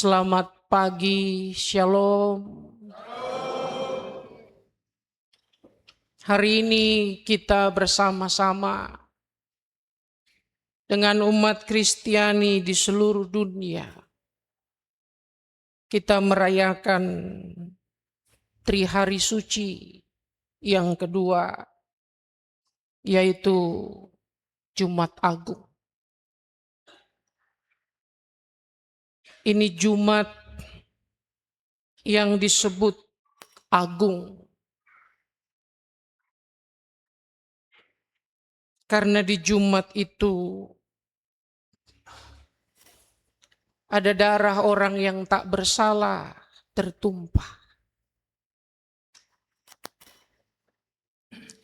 Selamat pagi, Shalom. Hari ini kita bersama-sama dengan umat Kristiani di seluruh dunia. Kita merayakan Trihari Suci yang kedua, yaitu Jumat Agung. Ini Jumat yang disebut Agung. Karena di Jumat itu ada darah orang yang tak bersalah tertumpah.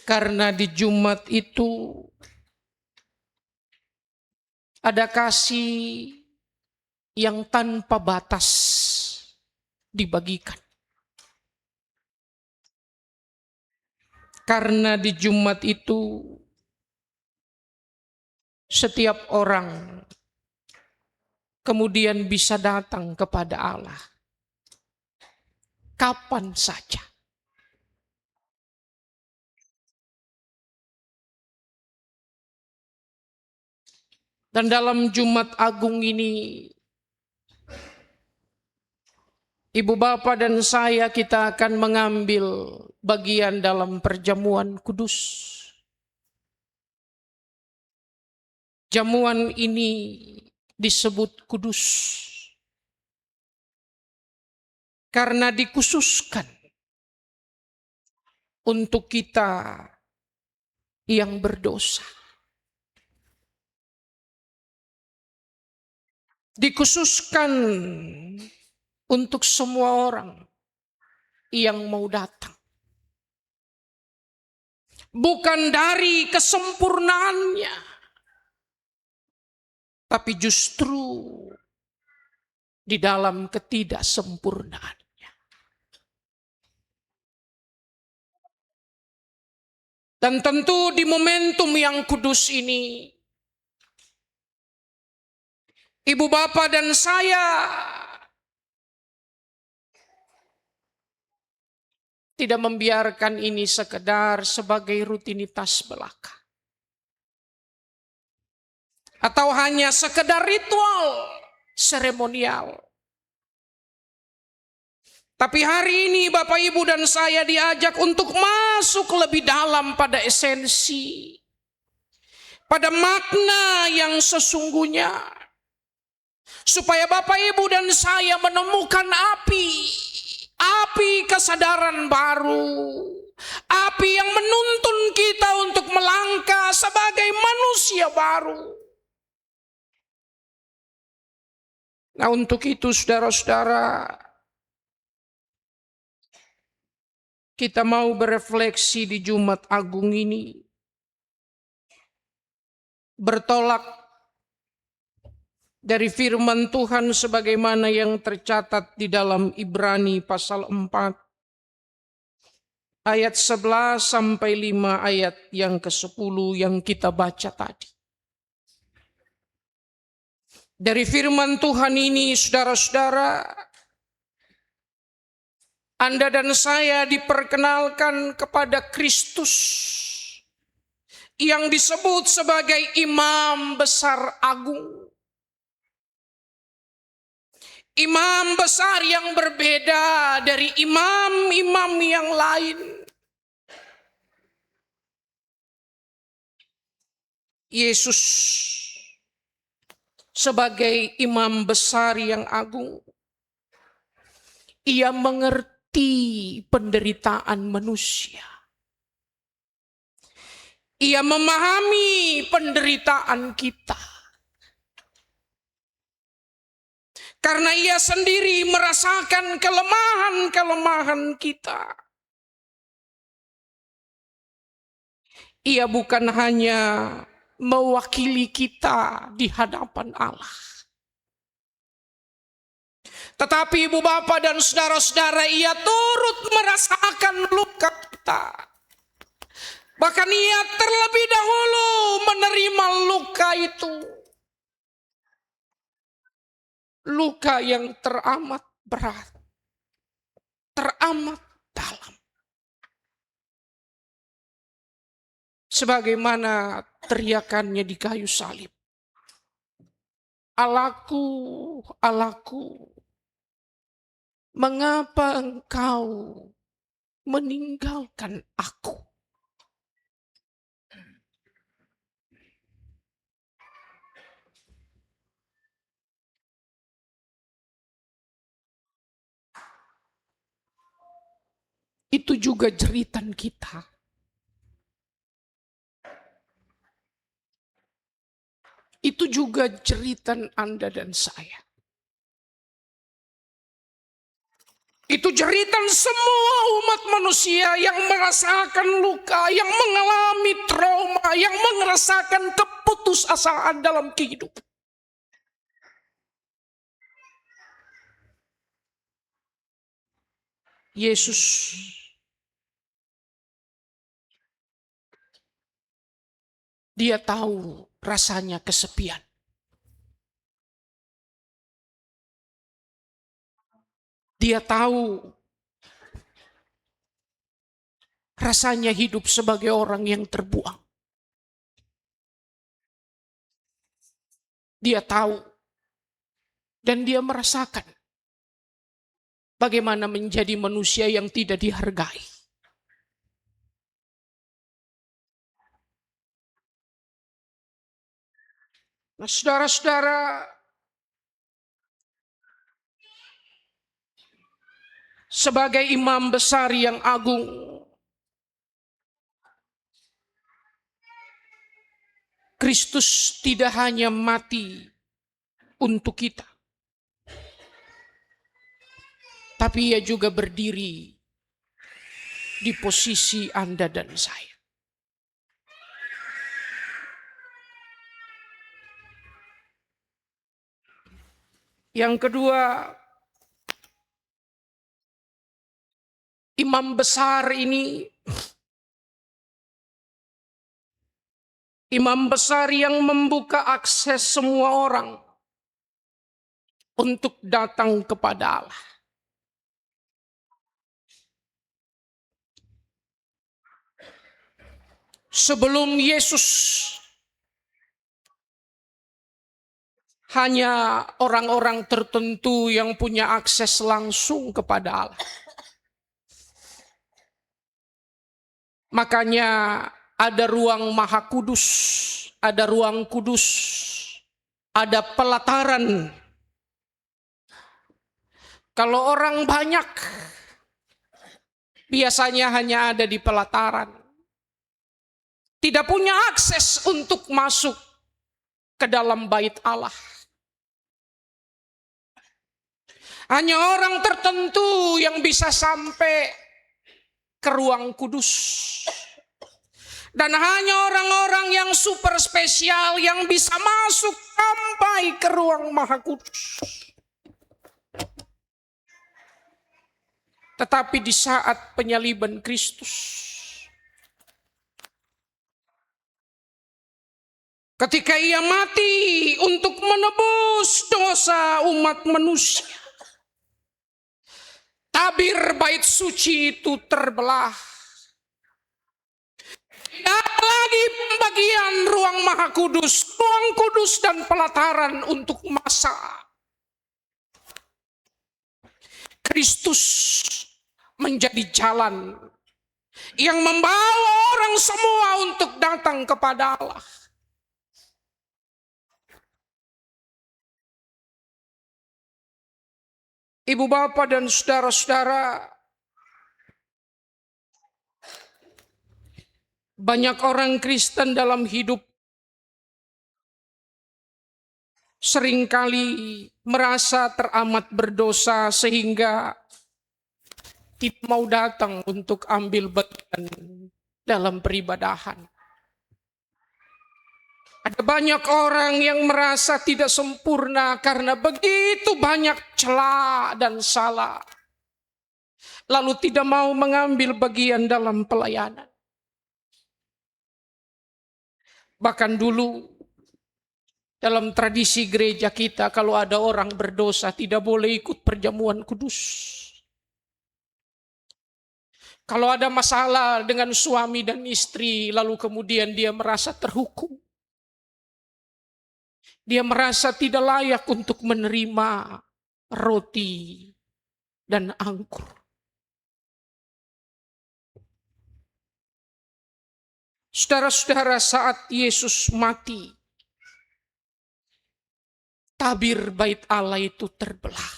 Karena di Jumat itu ada kasih yang tanpa batas dibagikan. Karena di Jumat itu setiap orang kemudian bisa datang kepada Allah kapan saja. Dan dalam Jumat Agung ini, Ibu Bapa dan saya kita akan mengambil bagian dalam perjamuan kudus. Jamuan ini disebut kudus karena dikhususkan untuk kita yang berdosa. Dikhususkan untuk semua orang yang mau datang. Bukan dari kesempurnaannya, tapi justru di dalam ketidaksempurnaannya. Dan tentu di momentum yang kudus ini, Ibu Bapa dan saya tidak membiarkan ini sekedar sebagai rutinitas belaka. Atau hanya sekedar ritual seremonial. Tapi hari ini Bapak Ibu dan saya diajak untuk masuk lebih dalam pada esensi, pada makna yang sesungguhnya. Supaya Bapak Ibu dan saya menemukan api kesadaran baru, api yang menuntun kita untuk melangkah sebagai manusia baru. Nah, untuk itu saudara-saudara, kita mau berefleksi di Jumat Agung ini, bertolak dari firman Tuhan sebagaimana yang tercatat di dalam Ibrani pasal 4 ayat 11 sampai 5 ayat yang ke-10 yang kita baca tadi. Dari firman Tuhan ini saudara-saudara, Anda dan saya diperkenalkan kepada Kristus yang disebut sebagai Imam Besar Agung. Imam besar yang berbeda dari imam-imam yang lain. Yesus sebagai imam besar yang agung, ia mengerti penderitaan manusia. Ia memahami penderitaan kita. Karena ia sendiri merasakan kelemahan-kelemahan kita. Ia bukan hanya mewakili kita di hadapan Allah, tetapi Ibu Bapa dan saudara-saudara, ia turut merasakan luka kita. Bahkan ia terlebih dahulu menerima luka itu. luka yang teramat berat, teramat dalam. Sebagaimana teriakannya di kayu salib. Allahku, Allahku, mengapa engkau meninggalkan aku? Itu juga jeritan kita. Itu juga jeritan Anda dan saya. Itu jeritan semua umat manusia yang merasakan luka, yang mengalami trauma, yang merasakan keputusasaan dalam kehidupan. Yesus dia tahu rasanya kesepian. Dia tahu rasanya hidup sebagai orang yang terbuang. Dia tahu dan dia merasakan bagaimana menjadi manusia yang tidak dihargai. Nah, saudara-saudara, sebagai imam besar yang agung, Kristus tidak hanya mati untuk kita, tapi ia juga berdiri di posisi Anda dan saya. Yang kedua, imam besar ini, imam besar yang membuka akses semua orang untuk datang kepada Allah. Sebelum Yesus, hanya orang-orang tertentu yang punya akses langsung kepada Allah. Makanya ada ruang Maha Kudus, ada ruang kudus, ada pelataran. Kalau orang banyak, biasanya hanya ada di pelataran. Tidak punya akses untuk masuk ke dalam bait Allah. Hanya orang tertentu yang bisa sampai ke ruang kudus. Dan hanya orang-orang yang super spesial yang bisa masuk sampai ke ruang Maha Kudus. Tetapi di saat penyaliban Kristus, ketika ia mati untuk menebus dosa umat manusia, tabir bait suci itu terbelah. Tidak lagi pembagian ruang Maha Kudus, ruang kudus dan pelataran untuk masa. Kristus menjadi jalan yang membawa orang semua untuk datang kepada Allah. Ibu bapak dan saudara-saudara, banyak orang Kristen dalam hidup seringkali merasa teramat berdosa sehingga tidak mau datang untuk ambil bagian dalam peribadahan. Ada banyak orang yang merasa tidak sempurna karena begitu banyak celah dan salah. Lalu tidak mau mengambil bagian dalam pelayanan. Bahkan dulu Dalam tradisi gereja kita, kalau ada orang berdosa tidak boleh ikut perjamuan kudus. Kalau ada masalah dengan suami dan istri, lalu kemudian dia merasa terhukum. Dia merasa tidak layak untuk menerima roti dan anggur. Saudara-saudara, saat Yesus mati, tabir bait Allah itu terbelah.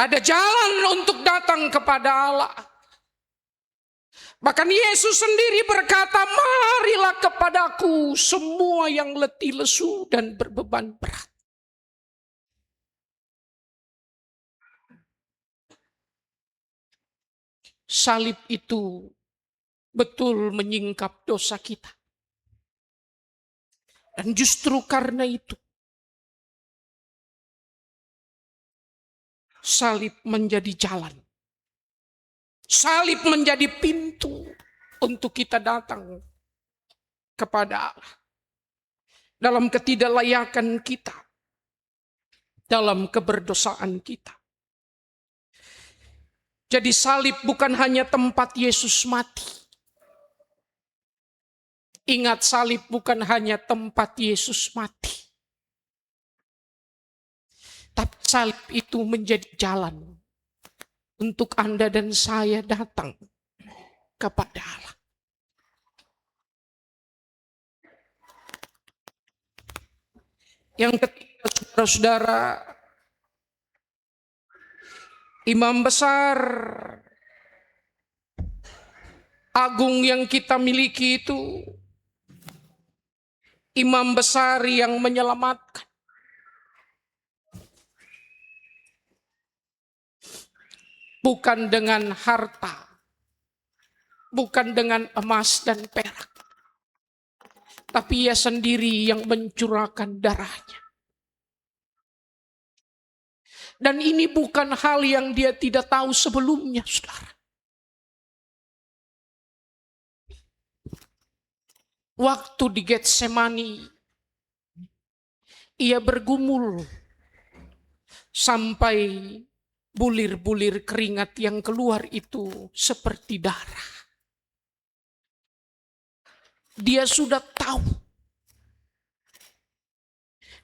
Ada jalan untuk datang kepada Allah. Bahkan Yesus sendiri berkata, marilah kepadaku semua yang letih lesu dan berbeban berat. Salib itu betul menyingkap dosa kita. Dan justru karena itu, salib menjadi jalan. Salib menjadi pintu untuk kita datang kepada Allah. Dalam ketidaklayakan kita. Dalam keberdosaan kita. Jadi salib bukan hanya tempat Yesus mati. Ingat, salib bukan hanya tempat Yesus mati. Tapi salib itu menjadi jalan untuk Anda dan saya datang kepada Allah. Yang ketiga, saudara-saudara, imam besar agung yang kita miliki itu imam besar yang menyelamatkan. Bukan dengan harta, bukan dengan emas dan perak, tapi ia sendiri yang mencurahkan darahnya. Dan ini bukan hal yang dia tidak tahu sebelumnya, saudara. Waktu di Getsemani, ia bergumul sampai bulir-bulir keringat yang keluar itu seperti darah. Dia sudah tahu.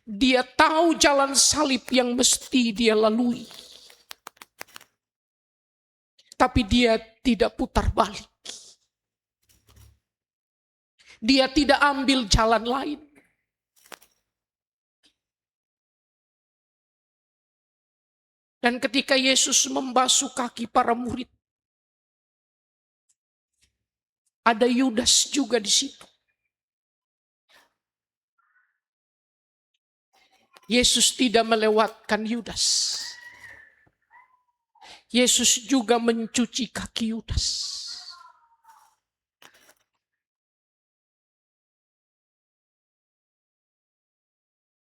Dia tahu jalan salib yang mesti dia lalui. Tapi dia tidak putar balik. Dia tidak ambil jalan lain. Dan ketika Yesus membasuh kaki para murid, ada Yudas juga di situ. Yesus tidak melewatkan Yudas. Yesus juga mencuci kaki Yudas.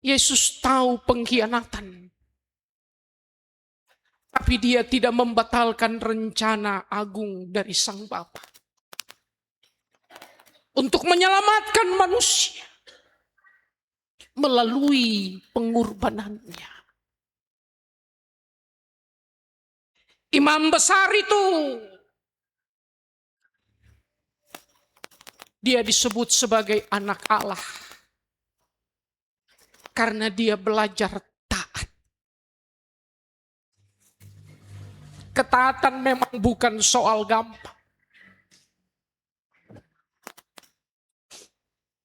Yesus tahu pengkhianatan. Tapi dia tidak membatalkan rencana agung dari Sang Bapa untuk menyelamatkan manusia melalui pengorbanannya. Imam besar itu, dia disebut sebagai anak Allah karena dia belajar taat. Ketaatan memang bukan soal gampang.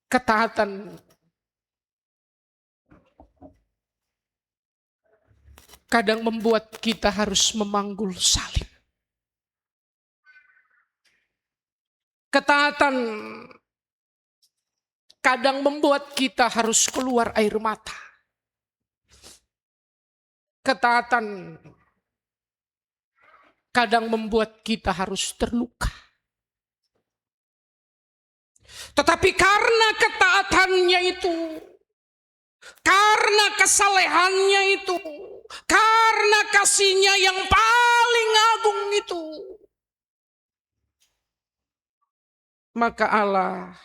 Ketaatan kadang membuat kita harus memanggul salib. Ketaatan kadang membuat kita harus keluar air mata. Ketaatan kadang membuat kita harus terluka. Tetapi karena ketaatannya itu, karena kesalehannya itu, karena kasihnya yang paling agung itu, maka Allah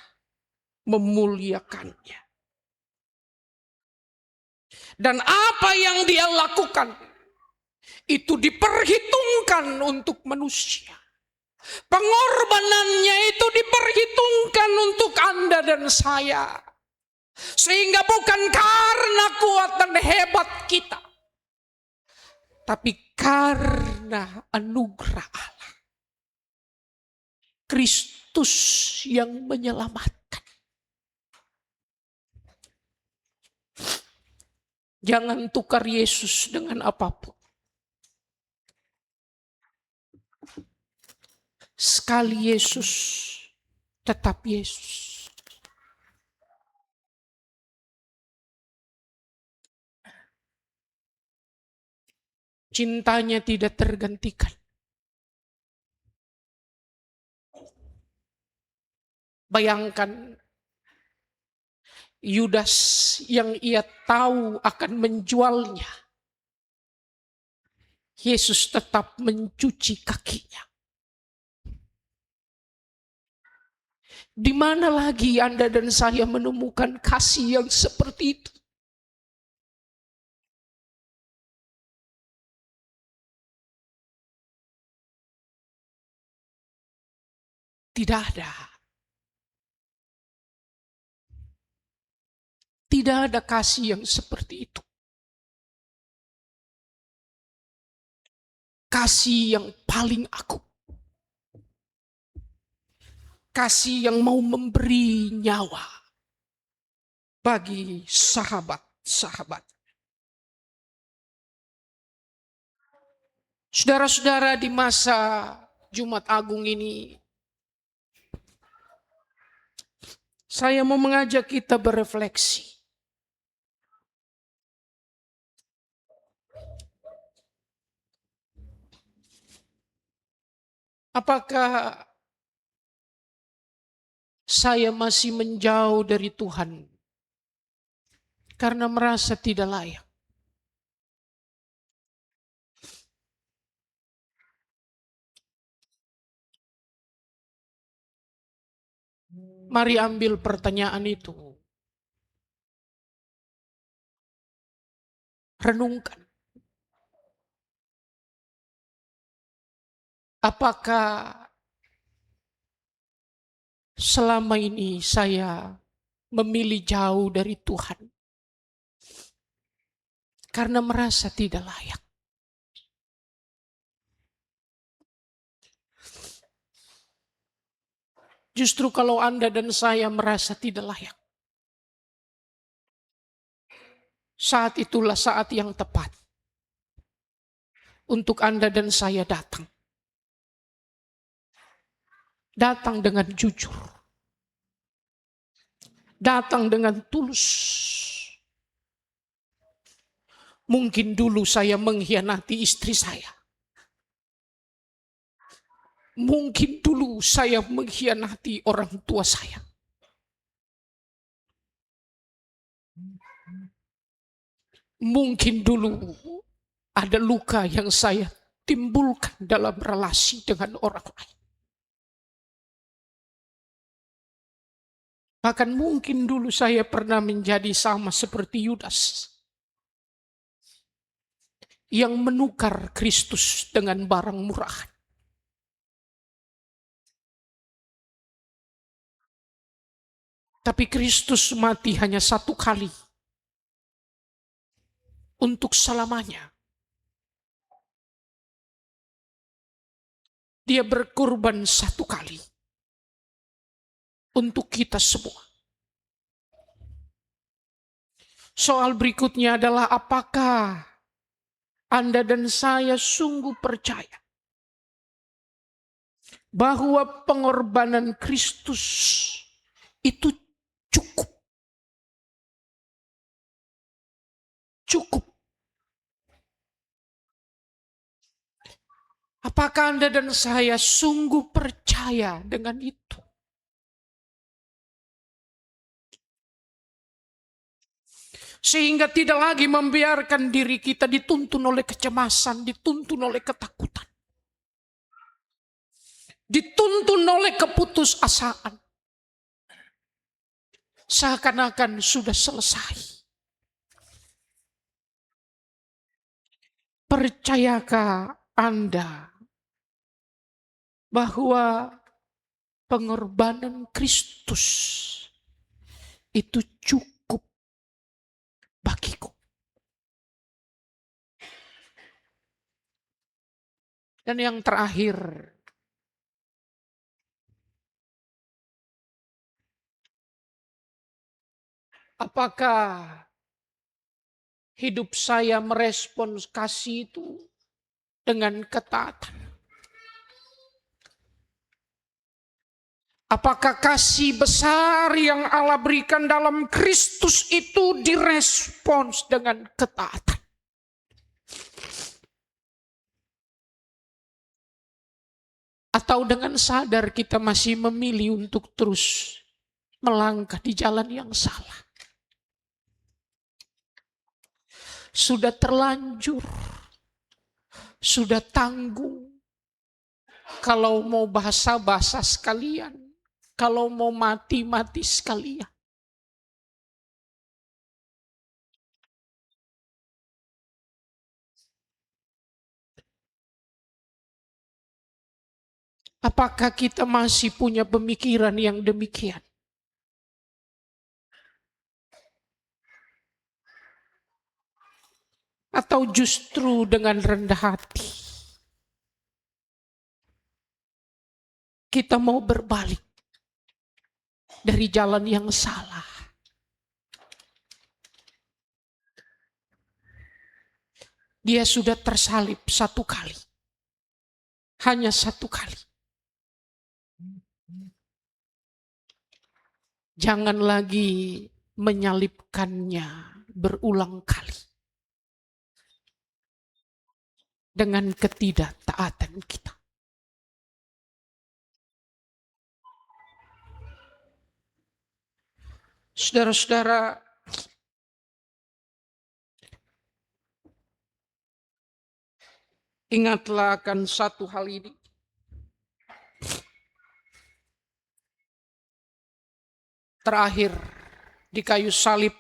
memuliakannya. Dan apa yang dia lakukan itu diperhitungkan untuk manusia. Pengorbanannya itu diperhitungkan untuk Anda dan saya. Sehingga bukan karena kuat dan hebat kita, tapi karena anugerah Allah. Kristus yang menyelamatkan. Jangan tukar Yesus dengan apapun. Sekali Yesus, tetap Yesus. Cintanya tidak tergantikan. Bayangkan Yudas yang ia tahu akan menjualnya. Yesus tetap mencuci kakinya. Di mana lagi Anda dan saya menemukan kasih yang seperti itu? Tidak ada. Tidak ada kasih yang seperti itu. Kasih yang paling agung. Kasih yang mau memberi nyawa bagi sahabat-sahabat. Saudara-saudara, di masa Jumat Agung ini, saya mau mengajak kita berefleksi. Apakah saya masih menjauh dari Tuhan karena merasa tidak layak? Mari ambil pertanyaan itu. Renungkan. Apakah selama ini saya memilih jauh dari Tuhan karena merasa tidak layak? Justru kalau Anda dan saya merasa tidak layak, saat itulah saat yang tepat untuk Anda dan saya datang. Datang dengan jujur. Datang dengan tulus. Mungkin dulu saya mengkhianati istri saya. Mungkin dulu saya mengkhianati orang tua saya. Mungkin dulu ada luka yang saya timbulkan dalam relasi dengan orang lain. Bahkan mungkin dulu saya pernah menjadi sama seperti Yudas yang menukar Kristus dengan barang murahan. Tapi Kristus mati hanya satu kali untuk selamanya. Dia berkorban satu kali untuk kita semua. Soal berikutnya adalah apakah Anda dan saya sungguh percaya bahwa pengorbanan Kristus itu cukup. Cukup. Apakah Anda dan saya sungguh percaya dengan itu? Sehingga tidak lagi membiarkan diri kita dituntun oleh kecemasan, dituntun oleh ketakutan. Dituntun oleh keputusasaan. seakan-akan sudah selesai. Percayakah Anda bahwa pengorbanan Kristus itu cukup bagiku? Dan yang terakhir, apakah hidup saya merespons kasih itu dengan ketaatan? Apakah kasih besar yang Allah berikan dalam Kristus itu direspons dengan ketaatan? Atau dengan sadar kita masih memilih untuk terus melangkah di jalan yang salah? Sudah terlanjur, sudah tanggung. Kalau mau basa-basa sekalian, kalau mau mati-mati sekalian. Apakah kita masih punya pemikiran yang demikian? Atau justru dengan rendah hati kita mau berbalik dari jalan yang salah? Dia sudah tersalib satu kali. Hanya satu kali. Jangan lagi menyalibkannya berulang kali. Dengan ketidaktaatan kita. Saudara-saudara, ingatlah akan satu hal ini. Terakhir di kayu salib,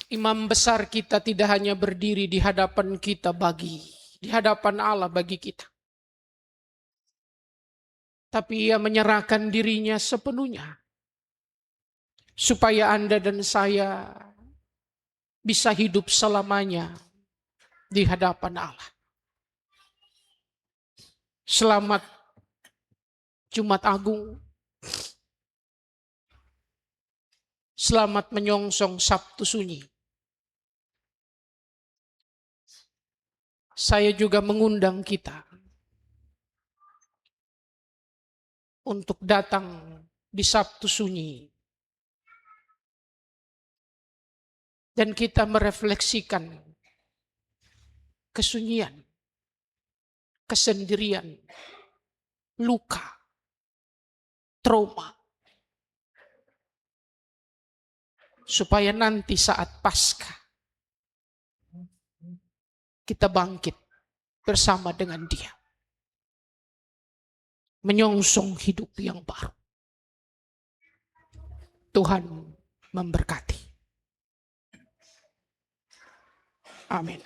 imam besar kita tidak hanya berdiri di hadapan kita di hadapan Allah bagi kita. Tapi ia menyerahkan dirinya sepenuhnya. Supaya Anda dan saya bisa hidup selamanya di hadapan Allah. Selamat Jumat Agung. Selamat menyongsong Sabtu Sunyi. Saya juga mengundang kita untuk datang di Sabtu Sunyi. Dan kita merefleksikan kesunyian, kesendirian, luka, trauma. Supaya nanti saat Paskah kita bangkit bersama dengan Dia. Menyongsong hidup yang baru. Tuhan memberkati. Amin.